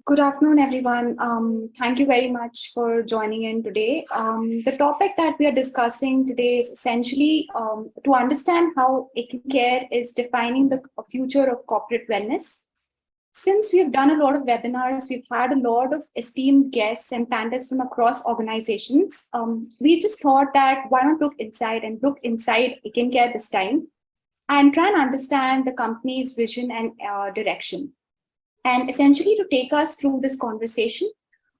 Good afternoon, everyone. Thank you very much for joining in today. The topic that we are discussing today is essentially to understand how ekincare is defining the future of corporate wellness. Since we've done a lot of webinars, we've had a lot of esteemed guests and panelists from across organizations. We just thought that why not look inside ekincare this time and try and understand the company's vision and direction. And essentially, to take us through this conversation,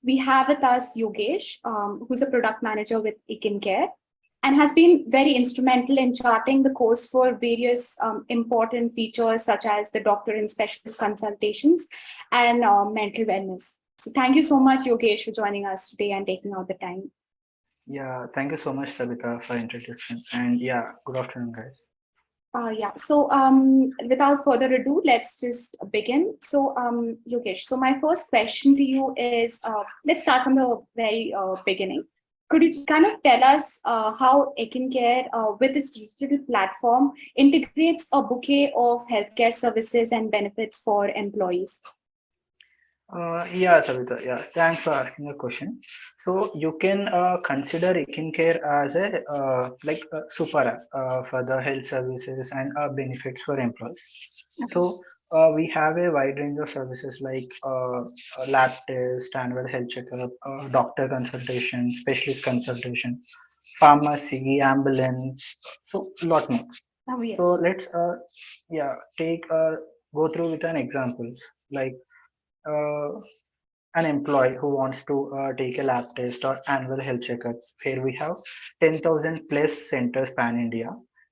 we have with us Yogesh, who's a product manager with ekincare and has been very instrumental in charting the course for various important features such as the doctor and specialist consultations and mental wellness. So thank you so much, Yogesh, for joining us today and taking out the time. Yeah, thank you so much, Sabita, for introduction. And yeah, good afternoon, guys. Without further ado, let's just begin. Yogesh, so my first question to you is, let's start from the very beginning. Could you kind of tell us how ekincare, with its digital platform, integrates a bouquet of healthcare services and benefits for employees? Yeah, Sabita, yeah, thanks for asking the question. So you can consider ekincare as a super app for the health services and benefits for employees. Okay. So we have a wide range of services like lab test, annual health checkup, doctor consultation, specialist consultation, pharmacy, ambulance, so a lot more. Oh, So yes. let's yeah take go through with an examples like uh, an employee who wants to take a lab test or annual health checkups. Here we have 10,000 plus centers pan India.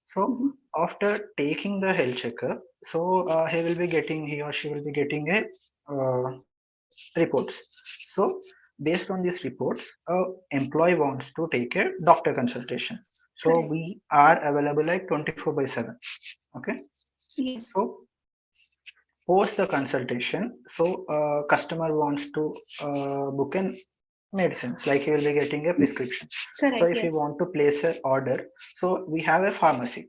So Mhm. after taking the health checkup, so he or she will be getting a reports. So based on these reports, employee wants to take a doctor consultation. So Correct. we are available like 24 by 7. Okay. Yes. So post the consultation, so customer wants to book in medicines, like he will be getting a prescription. So Correct. if you Yes. want to place an order, so we have a pharmacy,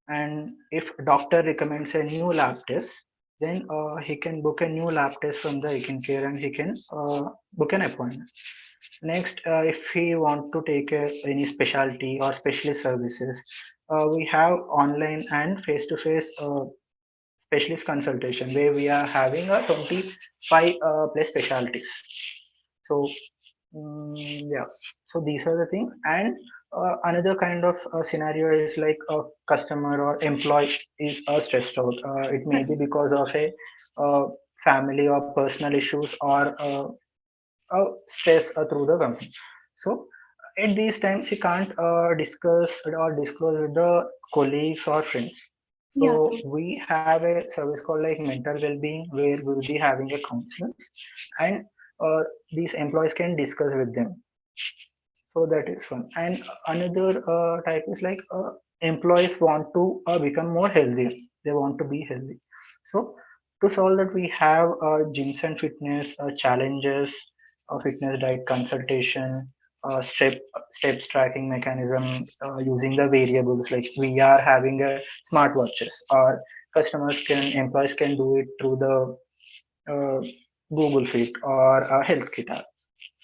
and if doctor recommends a new lab test, then he can book a new lab test from the ekincare and he can book an appointment. Next, if he want to take any specialty or specialist services, we have online and face-to-face specialist consultation where we are having a 25 plus specialties. So yeah, so these are the things. And another kind of scenario is like a customer or employee is stressed out. It may be Correct. because of a uh, family or personal issues or stress through the company. So at these times he can't discuss or disclose with the colleagues or friends. Yeah. So True. we have a service called like mental well-being where we'll be having a counselor, and these employees can discuss with them. So that is one. And another type is like employees want to become more healthy. They want to be healthy. So to solve that, we have gyms and fitness challenges, fitness diet consultation, steps tracking mechanism using the variables. Like we are having a smartwatches, or employees can do it through the uh, Google Fit or a Health Kit app.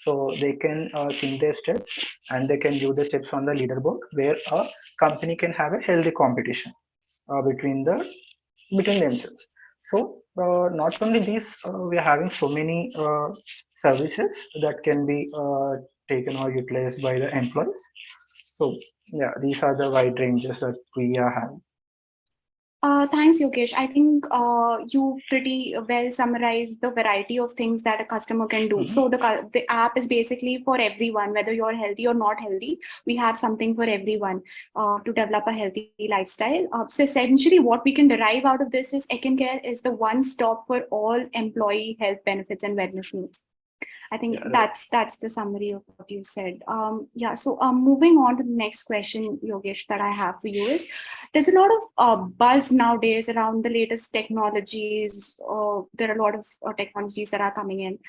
So they can think their steps and they can view the steps on the leaderboard where a company can have a healthy competition between themselves. So not only these, we are having so many services that can be taken or utilized by the employees. So yeah, these are the wide ranges that we are having. Thanks, Yogesh. I think you pretty well summarized the variety of things that a customer can do. Mhm. So the app is basically for everyone, whether you're healthy or not healthy. We have something for everyone to develop a healthy lifestyle. So essentially, what we can derive out of this is ekincare is the one stop for all employee health benefits and wellness needs. I think Yeah, right. that's the summary of what you said. Moving on to the next question, Yogesh, that I have for you is there's a lot of buzz nowadays around the latest technologies. There are a lot of technologies that are coming in.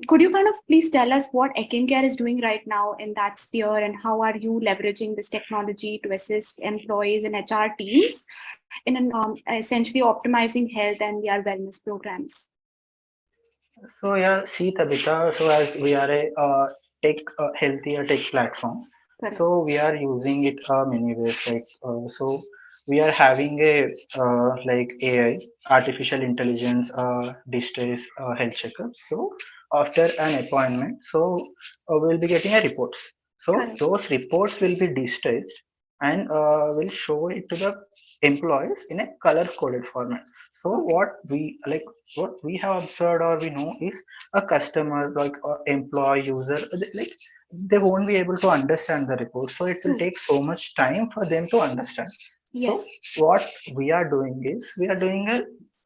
Could you kind of please tell us what ekincare is doing right now in that sphere, and how are you leveraging this technology to assist employees and HR teams in essentially optimizing health and their wellness programs? So yeah, see Tabitha, so as we are a healthier tech platform, Correct. so we are using it many ways. So we are having a like AI, artificial intelligence, distress health checkup. So after an appointment, so we'll be getting a reports. So Correct. those reports will be distressed and will show it to the employees in a color coded format. So Okay. what we have observed or we know is a customer like or employee user like they won't be able to understand the report, so it will True. take so much time for them to understand. So Yes. what we are doing is we are doing a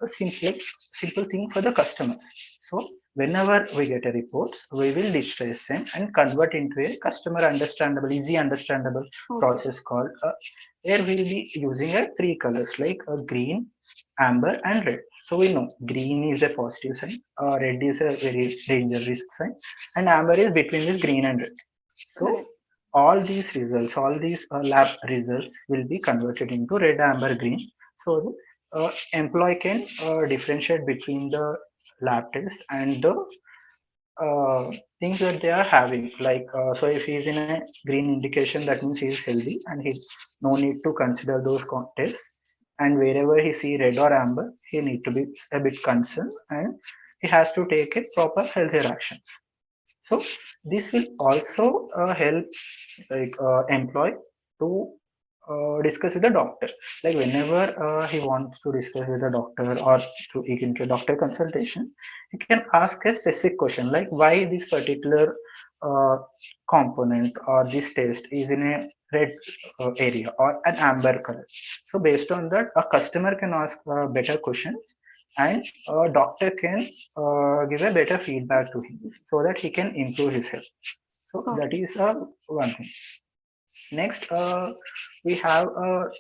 simple thing for the customers. So whenever we get a report, we will digitize them and convert into a customer understandable, easy understandable Okay. process called where we'll be using a three colors like a green, amber, and red. So we know green is a positive sign, red is a very danger risk sign, and amber is between this green and red. So Correct. all these results, all these lab results will be converted into red, amber, green. So the employee can differentiate between the lab test and the things that they are having. So if he is in a green indication, that means he is healthy and he no need to consider those tests. And wherever he see red or amber, he need to be a bit concerned and he has to take a proper healthier action. So Yes. this will also help employee to discuss with the doctor. Like whenever he wants to discuss with the doctor or through doctor consultation, he can ask a specific question like why this particular uh, component or this test is in a red area or an amber color. So based on that, a customer can ask better questions and a doctor can give a better feedback to him so that he can improve his health. So that Okay. is one thing. Next, we have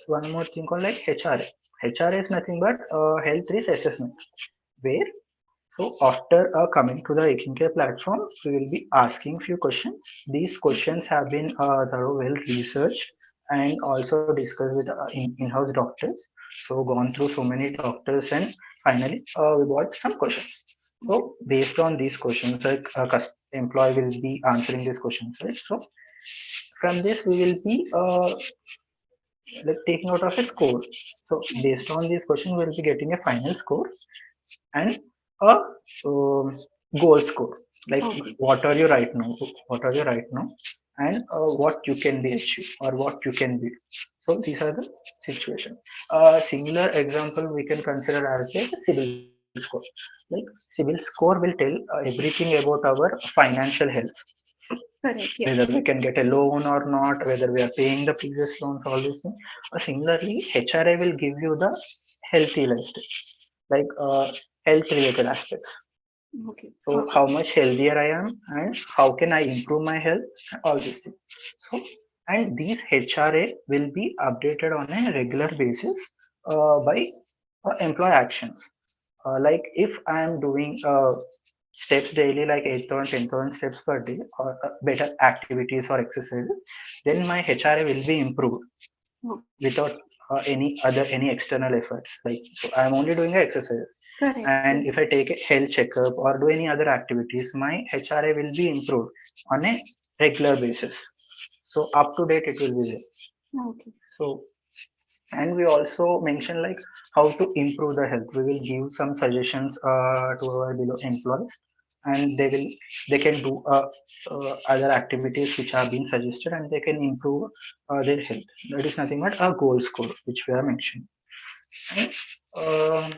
one more thing called like HRA. HRA is nothing but health risk assessment, where so after coming to the ekincare platform, we will be asking few questions. These questions have been thorough, well researched, and also discussed with in-house doctors. So gone through so many doctors, and finally we got some questions. Okay. So based on these questions, like a employee will be answering these questions, right? So from this we will be like taking out of a score. So Okay. based on these questions, we will be getting a final score and a goal score. Like Okay. what are you right now? What are you right now? And what you can be achieved or what you can be. So these are the situation. A similar example we can consider as a civil score. Like civil score will tell everything about our financial health, Correct. whether Yes. we can get a loan or not, whether we are paying the previous loans, all these things. Similarly, HRA will give you the healthy lifestyle, like health related aspects. Okay. So Okay. how much healthier I am and how can I improve my health, all these things. So, and these HRA will be updated on a regular basis by employee actions. Like if I am doing steps daily, like 8,000, 10,000 steps per day, or better activities or exercises, then my HRA will be improved Oh, without any external efforts. Like so, I am only doing exercise, correct. and if I Yes. take a health checkup or do any other activities, my HRA will be improved on a regular basis. So up to date it will be there. Okay. So and we also mention like how to improve the health. We will give some suggestions to our below employees, and they can do other activities which have been suggested, and they can improve their health. That is nothing but a goal score which we are mentioning. And,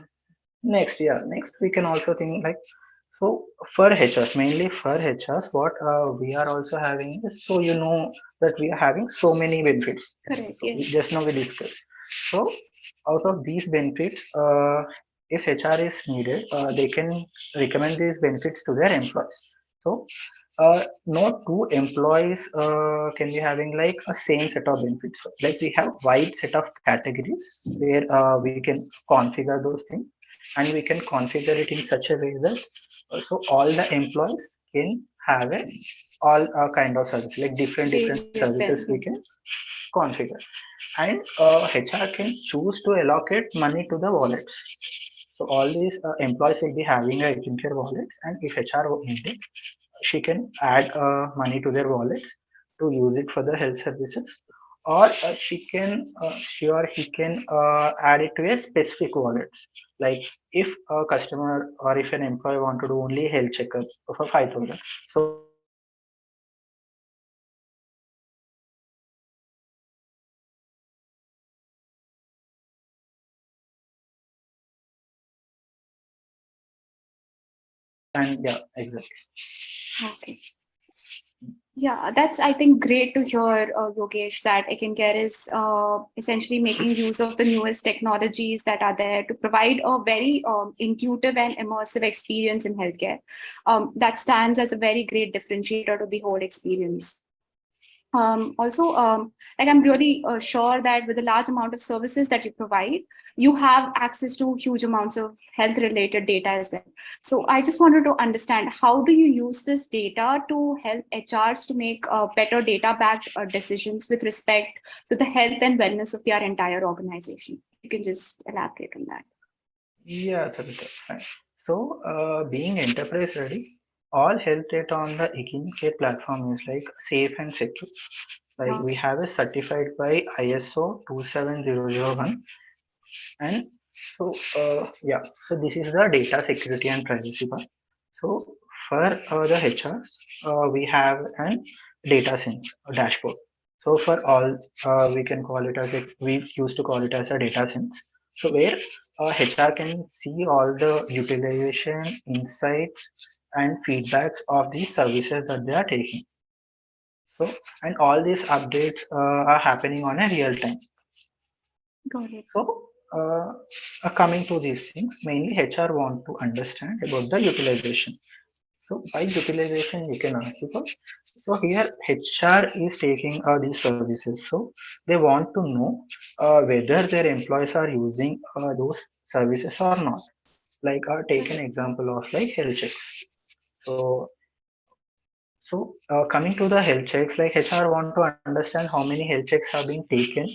next, yeah, next we can also think like so for HRs, mainly for HRs, what we are also having is so you know that we are having so many benefits. Correct. So Yes. just now we discussed. So out of these benefits, if HR is needed, they can recommend these benefits to their employees. So no two employees can be having like a same set of benefits. Like we have wide set of categories where we can configure those things, and we can configure it in such a way that so all the employees can have a all kind of service, like different Various services we can benefits. configure, and HR can choose to allocate money to the wallets. So all these employees will be having a ekincare wallets, and if HR needed, she can add money to their wallets to use it for the health services, or she or he can add it to a specific wallets. Like if a customer or if an employee want to do only health checkup for 5,000, so he can add it to his wallet and use it for the health checkup. And yeah, exactly. Okay. Yeah, that's, I think, great to hear, Yogesh, that ekincare is essentially making use of the newest technologies that are there to provide a very intuitive and immersive experience in healthcare. That stands as a very great differentiator to the whole experience. Also, like, I'm really sure that with the large amount of services that you provide, you have access to huge amounts of health related data as well. So I just wanted to understand, how do you use this data to help HRs to make better data backed decisions with respect to the health and wellness of their entire organization? You can just elaborate on that. Yeah, Savita, fine. So, being enterprise ready, all health data on the ekincare platform is like safe and secure. Like Uh, we have a certified by ISO 27001, and so yeah, so this is the data security and privacy part. So for the HRs, we have an data sense, a dashboard. So for all, we can call it as we used to call it as a data sense. So where HR can see all the utilization, insights, and feedbacks of these services that they are taking. So and all these updates are happening on a real time. got it. So, coming to these things, mainly HR want to understand about the utilization. So, by utilization, you can ask because so here HR is taking these services. So, they want to know whether their employees are using those services or not. Like, take an example of like health checks. So, coming to the health checks, like HR want to understand how many health checks have been taken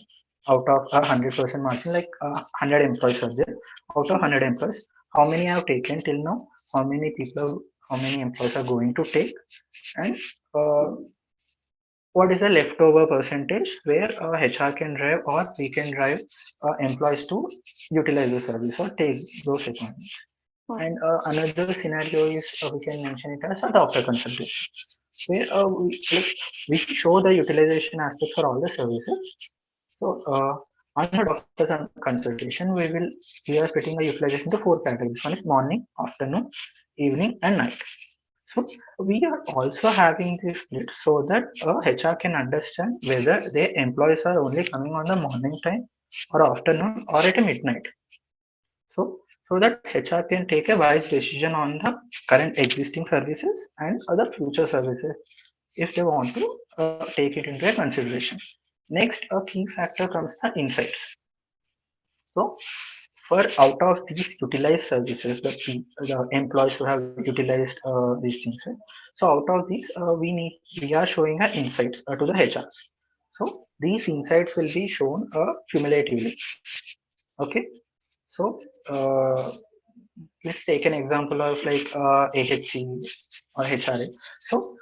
out of a 100% margin, like 100 employees are there. Out of 100 employees, how many have taken till now? How many people, how many employees are going to take? And uh, what is the leftover percentage where HR can drive or we can drive employees to utilize the service or take those requirements. Got And it. another scenario is we can mention it as a doctor consultation, where we show the utilization aspect for all the services. So on a doctor's consultation, we are splitting the utilization into four categories. One is morning, afternoon, evening, and night. So we are also having this split so that HR can understand whether their employees are only coming on the morning time or afternoon or at a midnight. So, so that HR can take a wise decision on the current existing services and other future services if they want to take it into a consideration. Next, a key factor comes the insights. So, for out of these utilized services, the employees who have utilized these things, right? So, out of these, we are showing our insights to the HR. So, these insights will be shown cumulatively. Okay. So, let's take an example of like AHC or HRA. So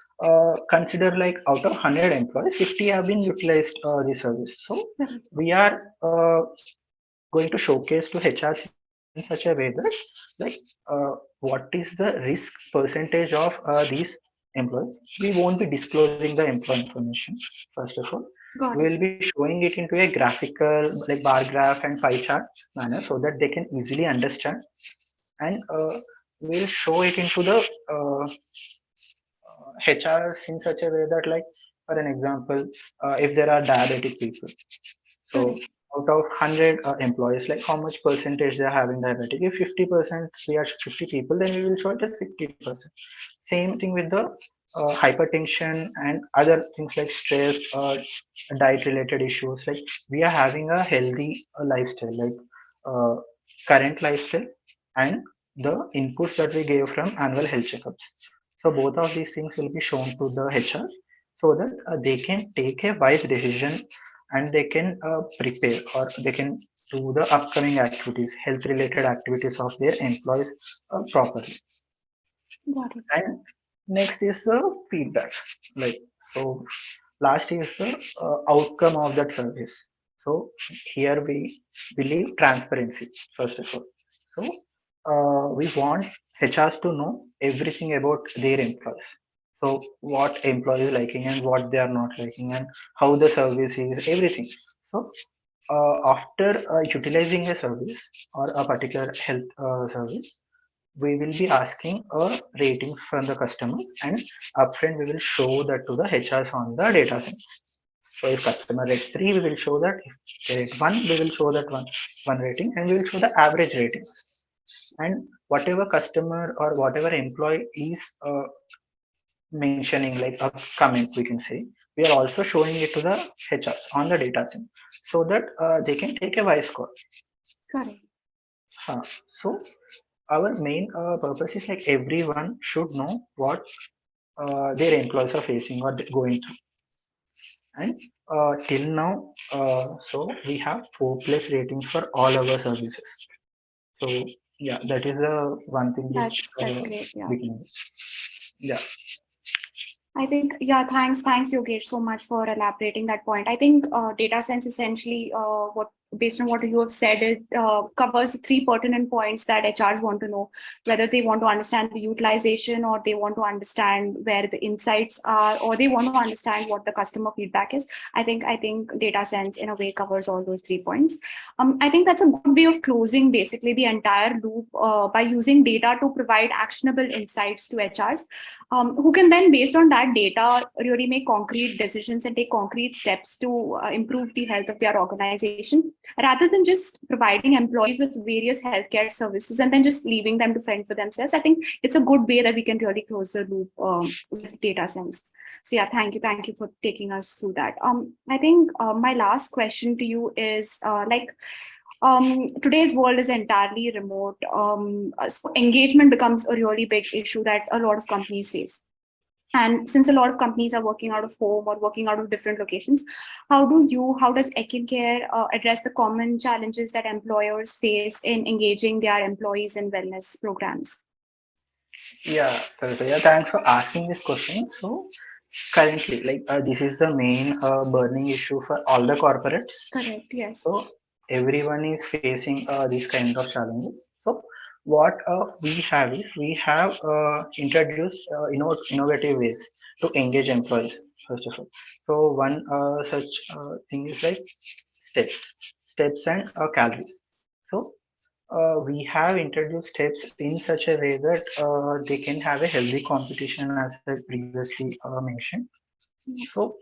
consider like out of 100 employees, 50 have been utilized the service. So we are going to showcase to HR in such a way that like what is the risk percentage of these employees. We won't be disclosing the employee information first of all. Got We it. will be showing it into a graphical like bar graph and pie chart manner so that they can easily understand, and we'll show it into the HRs in such a way that, like, for an example, if there are diabetic people, so Correct. out of 100 employees, like how much percentage they are having diabetic? If 50% we are 50 people, then we will show it as 50%. Same thing with the hypertension and other things like stress, diet related issues. Like we are having a healthy lifestyle, like uh, current lifestyle and the inputs that we gave from annual health checkups. So both of these things will be shown to the HR so that they can take a wise decision and they can prepare or they can do the upcoming activities, health related activities of their employees properly. Got it. And next is the feedback. Like, so last is the outcome of that service. So here we believe transparency first of all. So we want HRs to know everything about their employees. So what employees liking and what they are not liking and how the service is, everything. So after utilizing a service or a particular health service, we will be asking a rating from the customers, and upfront we will show that to the HRs on the data set. So if customer rates 3, we will show that. If they rate 1, we will show that one rating, and we will show the average rating. And whatever customer or whatever employee is mentioning, like a comment, we can say, we are also showing it to the HRs on the data set, so that they can take a wise call. Correct. So our main purpose is like everyone should know what their employees are facing or going through. And till now, so we have 4+ ratings for all our services. So yeah, that is the one thing which That's great. Yeah. we can. Yeah, I think, yeah, thanks, Yogesh, so much for elaborating that point. I think data sense essentially, what based on what you have said, it covers the three pertinent points that HRs want to know, whether they want to understand the utilization, or they want to understand where the insights are, or they want to understand what the customer feedback is. I think data sense in a way covers all those 3 points. I think that's a good way of closing basically the entire loop by using data to provide actionable insights to HRs, who can then, based on that data, really make concrete decisions and take concrete steps to improve the health of their organization, rather than just providing employees with various healthcare services and then just leaving them to fend for themselves. I think it's a good way that we can really close the loop with data sense. So yeah, thank you for taking us through that. I think my last question to you is today's world is entirely remote. So engagement becomes a really big issue that a lot of companies face. And since a lot of companies are working out of home or working out of different locations, how does ekincare address the common challenges that employers face in engaging their employees in wellness programs? yeah, yeah. Thanks for asking this question. So currently, like this is the main burning issue for all the corporates. Correct. Yes. So everyone is facing these kind of challenges. So what we have is we have introduced innovative ways to engage employees first of all. So one such thing is like steps, steps and calories. So we have introduced steps in such a way that they can have a healthy competition, as I previously mentioned. So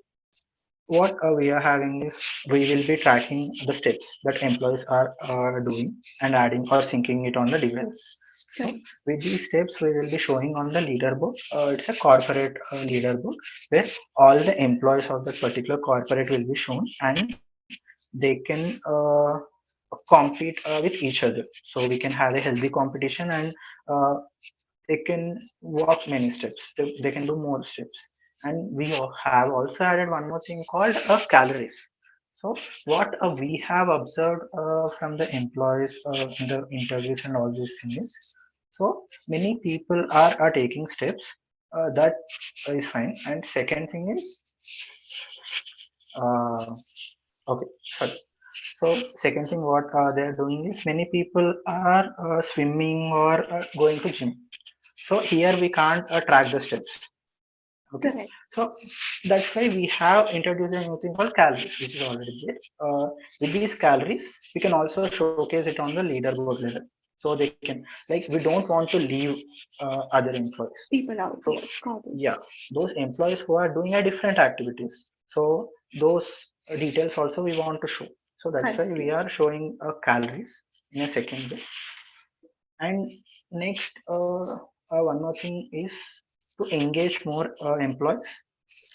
what we are having is we will be tracking the steps that employees are doing and adding or syncing it on the device. So Correct. with these steps, we will be showing on the leaderboard. It's a corporate leaderboard where all the employees of that particular corporate will be shown, and they can compete with each other. So we can have a healthy competition, and uh, they can walk many steps. They can do more steps. And we have also added one more thing called calories. So what we have observed from the employees in the interviews and all these things. So many people are taking steps. That is fine. And second thing is, uh, okay, sorry. So second thing, what they are doing is many people are swimming or going to gym. So here we can't track the steps. Okay, Correct. so that's why we have introduced a new thing called calories, which is already there. With these calories, we can also showcase it on the leaderboard level, so they can, like, we don't want to leave other employees. People out. So Yes. Got it. yeah, those employees who are doing a different activities, so those details also we want to show. So that's why Correct. we are Yes. showing calories in a second way. And next, one more thing is to engage more employees.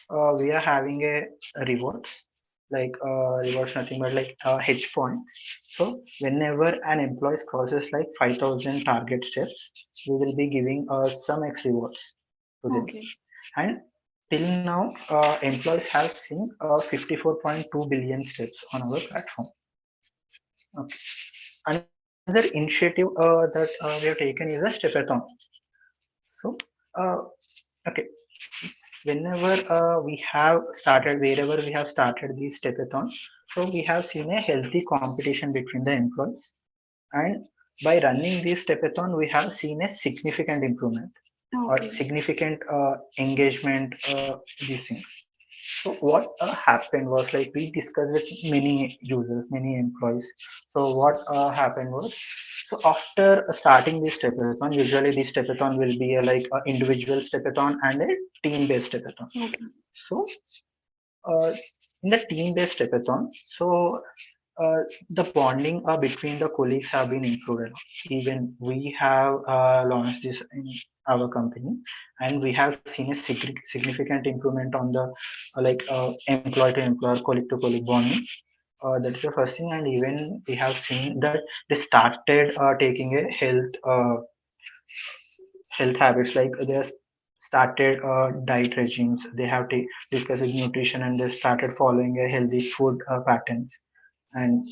We are having a rewards, like rewards nothing but like H point. So whenever an employee crosses like 5,000 target steps, we will be giving some X rewards to them. Okay. And till now, employees have seen 54.2 billion steps on our platform. Okay. Another initiative that we have taken is a stepathon. So, uh, okay, whenever we have started, wherever we have started these stepathon, so we have seen a healthy competition between the employees. And by running this stepathon, we have seen a significant improvement or Okay. significant engagement, these things. So what happened was like we discussed with many users, many employees. So what happened was, so after starting this stepathon, usually this stepathon will be a, like a individual stepathon and a team-based stepathon. Okay. So uh, in the team-based hackathon, so the bonding between the colleagues have been improved a lot. Even we have launched this in our company, and we have seen a significant improvement on the employee to employer, colleague to colleague bonding. That is the first thing, and even we have seen that they started taking a health habits, like they have started diet regimes, they have discussed with nutrition, and they started following a healthy food patterns. And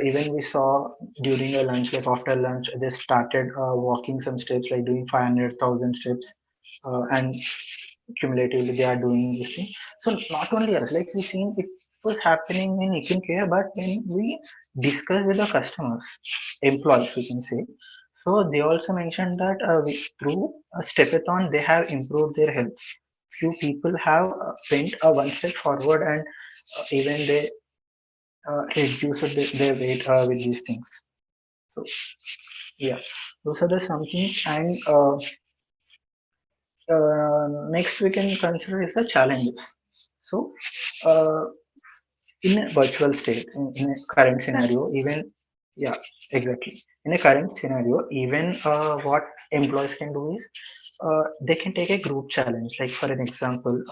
even we saw during a lunch, like after lunch, they started walking some steps, like doing 500,000 steps, and cumulatively they are doing this thing. So not only us, like we seen it was happening in ekincare, but when we discuss with the customers, employees, we can say, so they also mentioned that through a stepathon they have improved their health. Few people have went one step forward, and even they reduced their weight with these things. So yeah, those are the some things. And next we can consider is the challenges. So uh, in a virtual state, in a current Correct. scenario, even yeah, exactly. In a current scenario, even what employees can do is they can take a group challenge. Like for an example,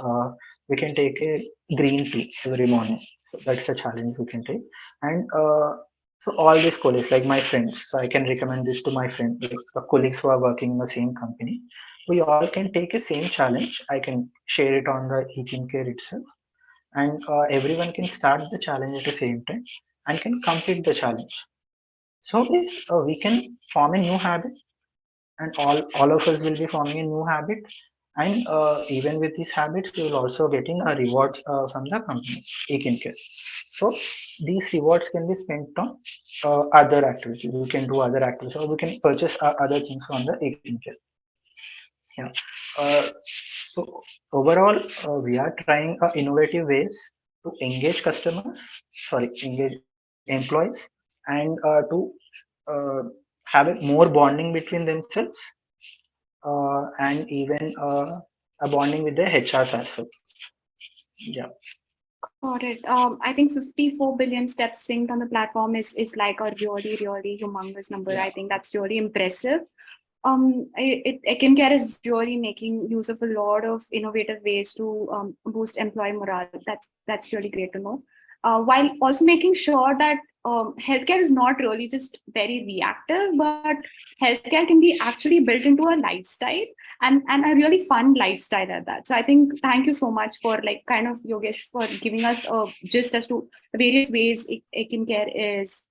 we can take a green tea every morning. So that's a challenge we can take. And so all these colleagues, like my friends, so I can recommend this to my friends, like colleagues who are working in the same company. We all can take a same challenge. I can share it on the ekincare itself, and everyone can start the challenge at the same time and can complete the challenge. So this we can form a new habit, and all of us will be forming a new habit, and even with these habits we will also getting a rewards from the company ekincare. So these rewards can be spent on other activities. We can do other activities, or we can purchase other things on the ekincare. Yeah. Uh, so overall, we are trying innovative ways to engage customers, sorry, engage employees, and to uh, have a more bonding between themselves, and even a bonding with the HRs as well. Yeah. Got it. I think 54 billion steps synced on the platform is like a really, really humongous number. Yeah. I think that's really impressive. Ekincare is really making use of a lot of innovative ways to boost employee morale. That's really great to know. While also making sure that healthcare is not really just very reactive, but healthcare can be actually built into a lifestyle, and a really fun lifestyle at that. So I think thank you so much for like kind of Yogesh for giving us a gist as to the various ways Ekincare is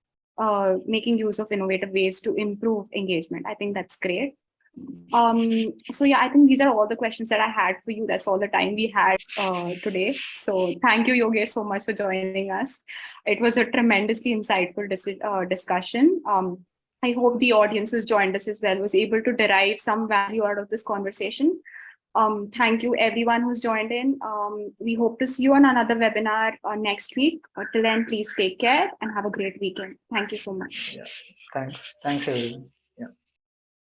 making use of innovative ways to improve engagement. I think that's great. So yeah, I think these are all the questions that I had for you. That's all the time we had today. So thank you, Yogesh, so much for joining us. It was a tremendously insightful discussion. I hope the audience who's joined us as well was able to derive some value out of this conversation. Thank you everyone who's joined in. We hope to see you on another webinar next week. Till then, please take care and have a great weekend. Thank you so much. Yeah. Thanks. Thanks everyone.